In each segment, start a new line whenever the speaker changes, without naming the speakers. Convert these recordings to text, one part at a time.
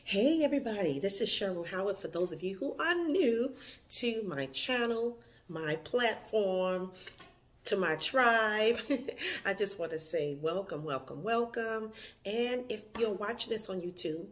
Hey everybody, this is Cheryl Howard. For those of you who are new to my channel, my platform, to my tribe, I just want to say welcome, welcome, welcome. And if you're watching this on YouTube,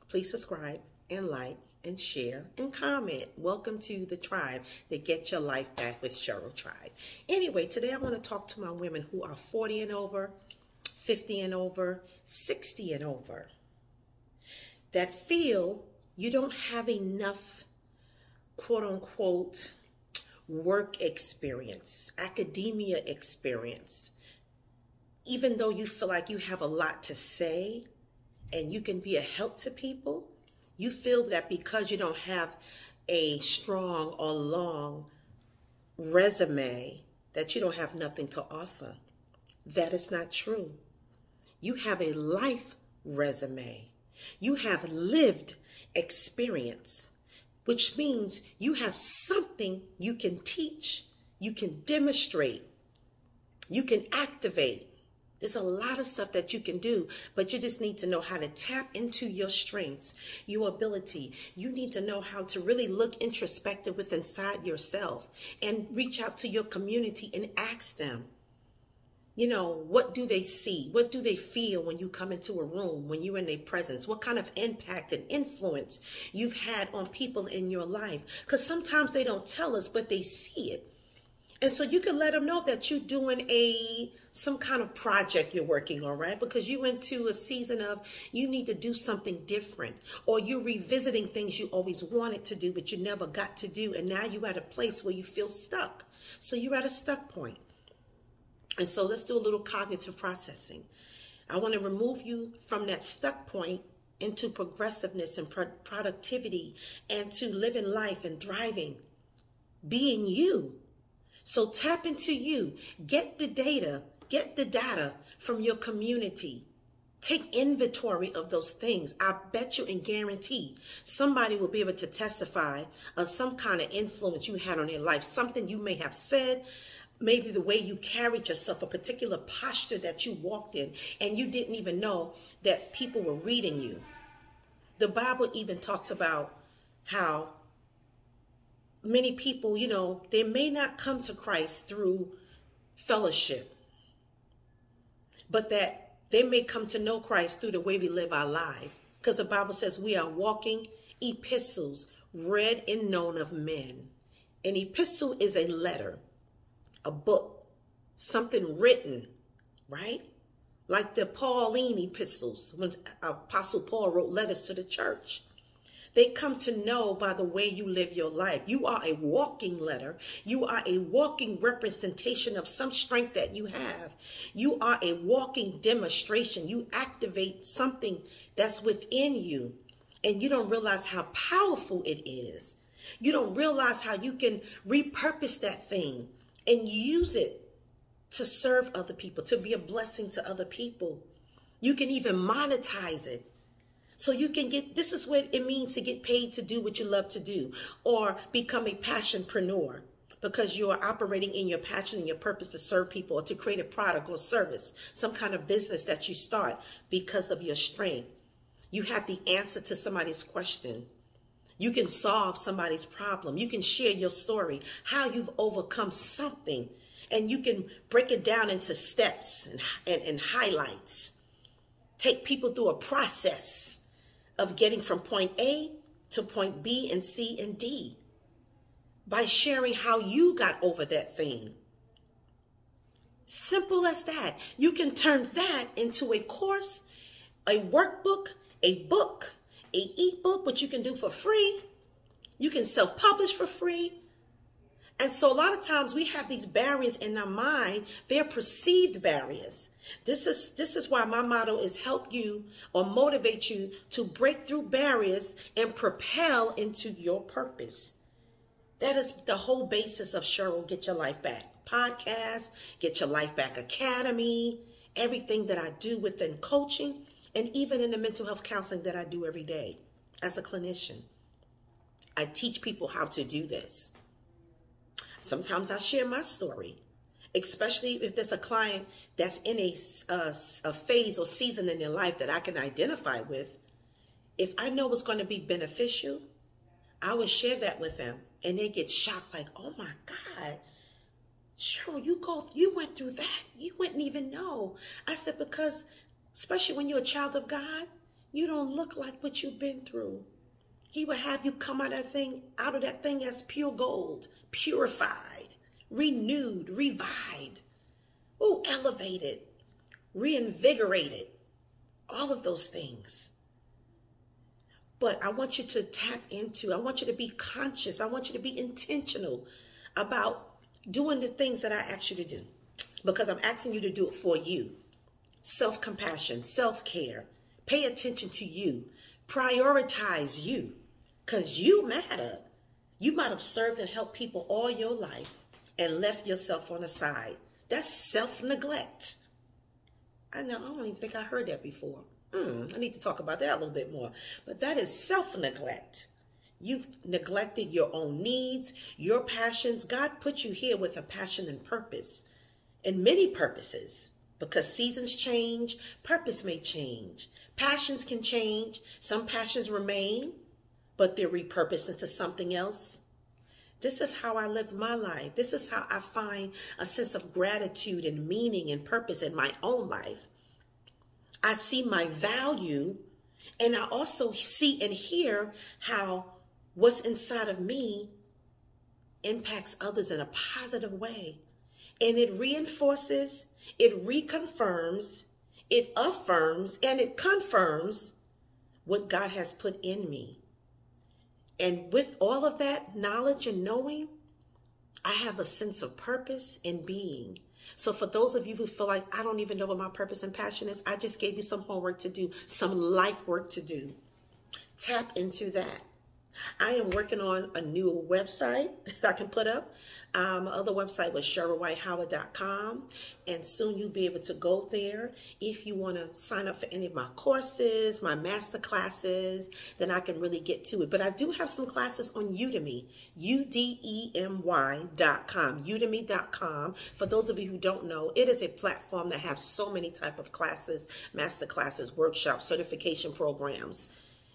please subscribe and like and share and comment. Welcome to the tribe that Get Your Life Back with Cheryl Tribe. Anyway, today I want to talk to my women who are 40 and over, 50 and over, 60 and over, that feel you don't have enough, quote unquote, work experience, academia experience. Even though you feel like you have a lot to say and you can be a help to people, you feel that because you don't have a strong or long resume, that you don't have nothing to offer. That is not true. You have a life resume. You have lived experience, which means you have something you can teach, you can demonstrate, you can activate. There's a lot of stuff that you can do, but you just need to know how to tap into your strengths, your ability. You need to know how to really look introspective within inside yourself and reach out to your community and ask them, you know, what do they see? What do they feel when you come into a room, when you're in their presence? What kind of impact and influence you've had on people in your life? Because sometimes they don't tell us, but they see it. And so you can let them know that you're doing some kind of project you're working on, right? Because you went to a season of you need to do something different, or you're revisiting things you always wanted to do, but you never got to do. And now you're at a place where you feel stuck. So you're at a stuck point. And so let's do a little cognitive processing. I want to remove you from that stuck point into progressiveness and productivity and to living life and thriving, being you. So tap into you. Get the data from your community. Take inventory of those things. I bet you and guarantee somebody will be able to testify of some kind of influence you had on their life, something you may have said, maybe the way you carried yourself, a particular posture that you walked in, and you didn't even know that people were reading you. The Bible even talks about how many people, you know, they may not come to Christ through fellowship, but that they may come to know Christ through the way we live our life. Because the Bible says we are walking epistles, read and known of men. An epistle is a letter, a book, something written, right? Like the Pauline epistles, when Apostle Paul wrote letters to the church. They come to know by the way you live your life. You are a walking letter. You are a walking representation of some strength that you have. You are a walking demonstration. You activate something that's within you, and you don't realize how powerful it is. You don't realize how you can repurpose that thing and use it to serve other people, to be a blessing to other people. You can even monetize it. So you can get, this is what it means to get paid to do what you love to do, or become a passionpreneur, because you are operating in your passion and your purpose to serve people, or to create a product or service, some kind of business that you start because of your strength. You have the answer to somebody's question. You can solve somebody's problem. You can share your story, how you've overcome something, and you can break it down into steps and highlights. Take people through a process of getting from point A to point B and C and D by sharing how you got over that thing. Simple as that. You can turn that into a course, a workbook, a book, an ebook, which you can do for free. You can self-publish for free. And so a lot of times we have these barriers in our mind. They're perceived barriers. This is why my motto is help you or motivate you to break through barriers and propel into your purpose. That is the whole basis of Cheryl Get Your Life Back podcast, Get Your Life Back Academy, everything that I do within coaching, and even in the mental health counseling that I do every day as a clinician. I teach people how to do this. Sometimes I share my story, especially if there's a client that's in a phase or season in their life that I can identify with. if I know it's going to be beneficial, I would share that with them. And they get shocked like, oh my God, Cheryl, you went through that. You wouldn't even know. I said, because especially when you're a child of God, you don't look like what you've been through. He would have you come out of that thing as pure gold, purified, renewed, revived, elevated, reinvigorated, all of those things. But I want you to I want you to be conscious. I want you to be intentional about doing the things that I asked you to do, because I'm asking you to do it for you. Self-compassion, self-care, pay attention to you, prioritize you, because you matter. You might have served and helped people all your life and left yourself on the side. That's self-neglect. I know, I don't even think I heard that before. I need to talk about that a little bit more. But that is self-neglect. You've neglected your own needs, your passions. God put you here with a passion and purpose, and many purposes, because seasons change, purpose may change. Passions can change. Some passions remain, but they're repurposed into something else. This is how I lived my life. This is how I find a sense of gratitude and meaning and purpose in my own life. I see my value, and I also see and hear how what's inside of me impacts others in a positive way. And it reinforces, it reconfirms, it affirms, and it confirms what God has put in me. And with all of that knowledge and knowing, I have a sense of purpose and being. So for those of you who feel like, I don't even know what my purpose and passion is, I just gave you some homework to do, some life work to do. Tap into that. I am working on a new website that I can put up. My other website was CherylWhiteHoward.com, and soon you'll be able to go there. If you want to sign up for any of my courses, my master classes, then I can really get to it. But I do have some classes on Udemy, UDEMY.com, Udemy.com. For those of you who don't know, it is a platform that has so many type of classes, master classes, workshops, certification programs.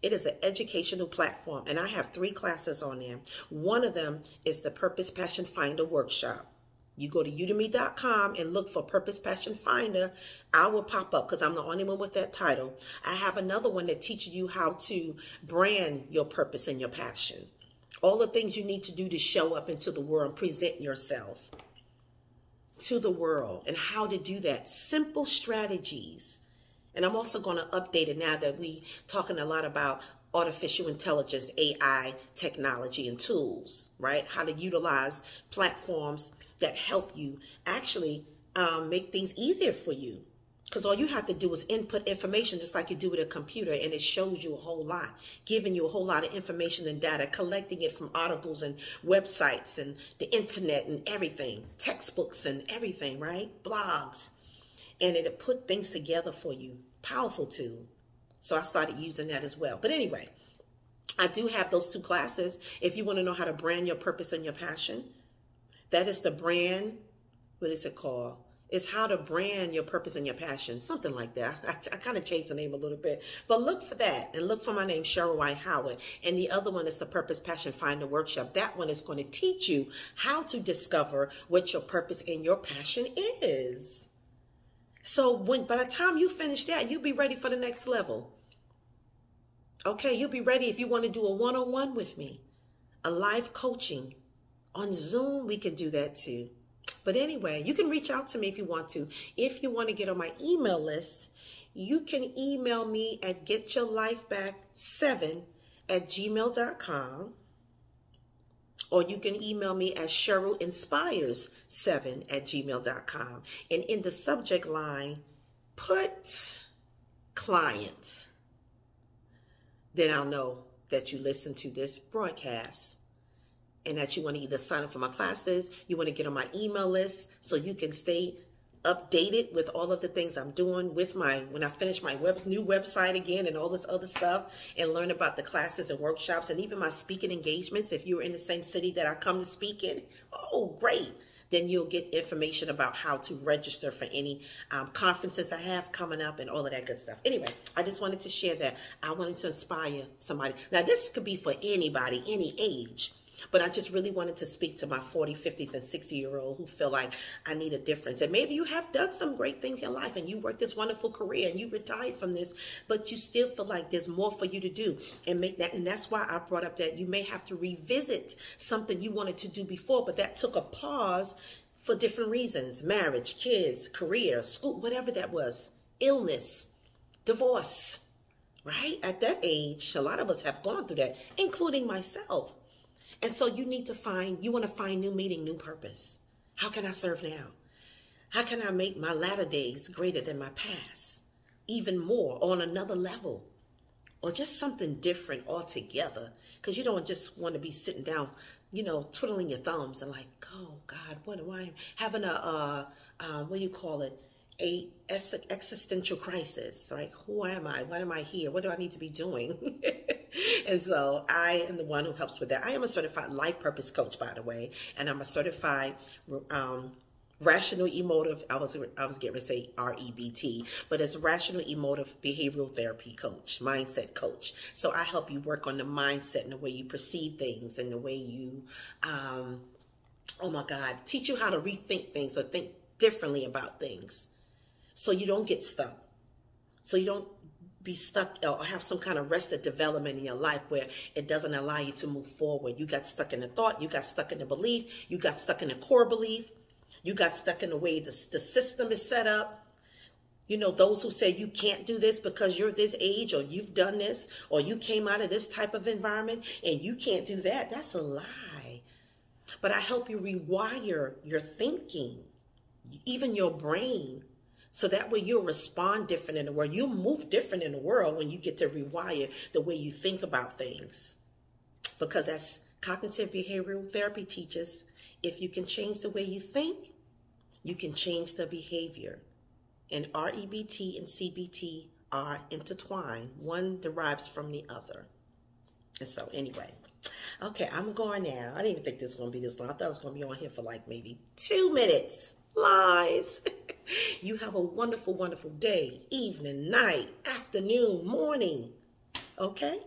It is an educational platform, and I have 3 classes on there. One of them is the Purpose Passion Finder Workshop. You go to udemy.com and look for Purpose Passion Finder. I will pop up because I'm the only one with that title. I have another one that teaches you how to brand your purpose and your passion. All the things you need to do to show up into the world and present yourself to the world, and how to do that. Simple strategies. And I'm also going to update it now that we're talking a lot about artificial intelligence, AI technology and tools, right? How to utilize platforms that help you actually make things easier for you. Because all you have to do is input information just like you do with a computer, and it shows you a whole lot, giving you a whole lot of information and data, collecting it from articles and websites and the internet and everything, textbooks and everything, right? Blogs. And it'll put things together for you. Powerful tool. So I started using that as well. But anyway, I do have those 2 classes. If you want to know how to brand your purpose and your passion, that is the brand. What is it called? It's how to brand your purpose and your passion. Something like that. I kind of changed the name a little bit. But look for that. And look for my name, Cheryl White Howard. And the other one is the Purpose Passion Finder Workshop. That one is going to teach you how to discover what your purpose and your passion is. So by the time you finish that, you'll be ready for the next level. Okay, you'll be ready if you want to do a one-on-one with me, a live coaching on Zoom. We can do that too. But anyway, you can reach out to me if you want to. If you want to get on my email list, you can email me at getyourlifeback7@gmail.com. Or you can email me at CherylInspires7@gmail.com. And in the subject line, put clients. Then I'll know that you listen to this broadcast and that you want to either sign up for my classes, you want to get on my email list so you can stay updated with all of the things I'm doing with when I finish my new website again and all this other stuff, and learn about the classes and workshops and even my speaking engagements. If you're in the same city that I come to speak in, oh, great. then you'll get information about how to register for any conferences I have coming up and all of that good stuff. Anyway, I just wanted to share that. I wanted to inspire somebody. Now, this could be for anybody, any age. But I just really wanted to speak to my 40, 50s, and 60-year-old who feel like I need a difference. And maybe you have done some great things in your life and you worked this wonderful career and you retired from this, but you still feel like there's more for you to do. And that's why I brought up that you may have to revisit something you wanted to do before, but that took a pause for different reasons. Marriage, kids, career, school, whatever that was, illness, divorce, right? At that age, a lot of us have gone through that, including myself. And so you want to find new meaning, new purpose. How can I serve now? How can I make my latter days greater than my past? Even more, on another level. Or just something different altogether. Because you don't just want to be sitting down, twiddling your thumbs and like, oh God, what am I having what do you call it? A existential crisis, right? Who am I? Why am I here? What do I need to be doing? And so I am the one who helps with that. I am a certified life purpose coach, by the way, and I'm a certified rational emotive. I was getting ready to say REBT, but it's rational emotive behavioral therapy coach, mindset coach. So I help you work on the mindset and the way you perceive things and the way you, teach you how to rethink things or think differently about things. So you don't get stuck. So you don't be stuck or have some kind of arrested development in your life where it doesn't allow you to move forward. You got stuck in the thought. You got stuck in the belief. You got stuck in the core belief. You got stuck in the way the system is set up. Those who say you can't do this because you're this age or you've done this or you came out of this type of environment and you can't do that. That's a lie. But I help you rewire your thinking, even your brain. So that way you'll respond different in the world. You'll move different in the world when you get to rewire the way you think about things. Because as cognitive behavioral therapy teaches, if you can change the way you think, you can change the behavior. And REBT and CBT are intertwined. One derives from the other. And so anyway, okay, I'm going now. I didn't even think this was going to be this long. I thought I was going to be on here for like maybe 2 minutes. Lies. You have a wonderful, wonderful day, evening, night, afternoon, morning. Okay?